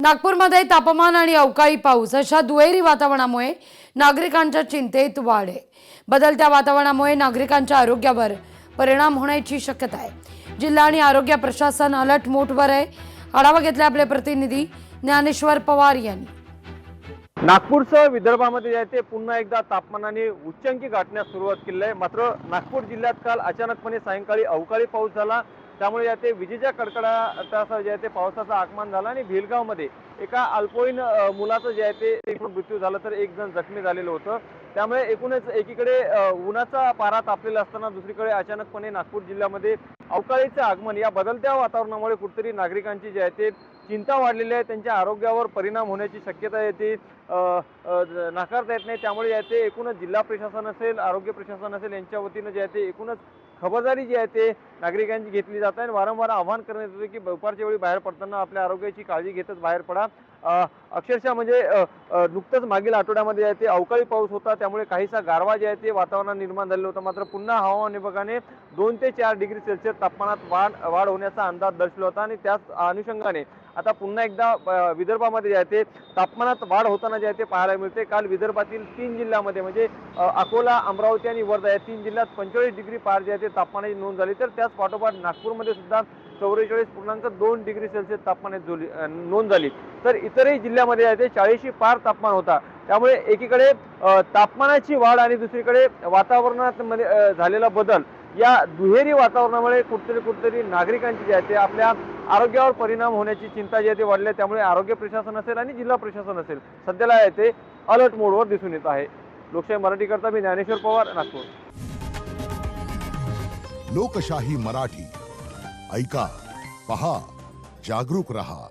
नागपूरमध्ये तापमान आणि अवकाळी पाऊस अशा दुहेरी वातावरणामुळे नागरिकांच्या चिंतेत वाढ आहे। बदलत्या वातावरणामुळे नागरिकांच्या आरोग्यावर परिणाम होण्याची शक्यता आहे। जिल्हा आणि आरोग्य प्रशासन अलर्ट मोडवर आहे। आढावा घेतला आपले प्रतिनिधी ज्ञानेश्वर पवार यांनी। नागपूरसह विदर्भामध्ये जायचे पुन्हा एकदा तापमानाने उच्चांकी गाठण्यास सुरुवात केली आहे। मात्र नागपूर जिल्ह्यात काल अचानकपणे सायंकाळी अवकाळी पाऊस झाला, त्यामुळे याते विजेच्या कडकडाटासह जे आहे ते पावसाचं आगमन झालं आणि भिलगावमध्ये एका अल्पवयीन मुलाचं जे आहे ते मृत्यू झाला, तर एक जण जखमी झालेलं होतं। त्यामुळे एकूणच एकीकडे उन्हाचा पारा तापलेला असताना दुसरीकडे अचानकपणे नागपूर जिल्ह्यामध्ये अवकाळीचं आगमन या बदलत्या वातावरणामुळे कुठेतरी नागरिकांची जे आहे ते चिंता वाढलेली आहे। त्यांच्या आरोग्यावर परिणाम होण्याची शक्यता येते नाकारता येत नाही। त्यामुळे याते एकूणच जिल्हा प्रशासन असेल, आरोग्य प्रशासन असेल, यांच्या वतीनं जे आहे ते एकूणच खबरदारी जी आहे ते नागरिकांची घेतली जात आहे। वारंवार आवाहन करण्यात येते की दुपारच्या वेळी बाहेर पडताना आपल्या आरोग्याची काळजी घेतच बाहेर पडा। अक्षरशः म्हणजे नुकतंच मागील आठवड्यामध्ये आहे ते अवकाळी पाऊस होता, त्यामुळे काहीसा गारवा जे आहे ते वातावरण निर्माण झालेलं होतं। मात्र पुन्हा हवामान विभागाने 2 ते 4 डिग्री सेल्सिअस तापमानात वाढ होण्याचा अंदाज दर्शवला होता आणि त्याच अनुषंगाने आता पुन्हा एकदा विदर्भामध्ये जे आहे ते तापमानात वाढ होताना जे आहे ते पाहायला मिळते। काल विदर्भातील 3 जिल्ह्यामध्ये म्हणजे अकोला, अमरावती आणि वर्धा या 3 जिल्ह्यात 45 डिग्री पार जे आहे ते तापमानाची नोंद झाली। तर त्याच पाठोपाठ नागपूरमध्ये सुद्धा 44.2 डिग्री सेल्सिअस तापमानाची नोंद झाली। तर इतरही जिल्ह्यामध्ये आहे ते 40 पार तापमान होता। त्यामुळे एकीकडे तापमानाची वाढ आणि दुसरीकडे वातावरणात झालेला बदल या दुहेरी वातावरणामुळे कुठेतरी नागरिकांची जे आहे ते आपल्या आरोग्यावर परिणाम होण्याची चिंता जी आहे ती वाढली आहे। त्यामुळे आरोग्य प्रशासन असेल आणि जिल्हा प्रशासन असेल सध्याला आहे ते अलर्ट मोडवर दिसून येत आहे। लोकशाही मराठी करता मी ज्ञानेश्वर पवार, नागपूर। लोकशाही मराठी ऐका, पहा, जागरूक रहा।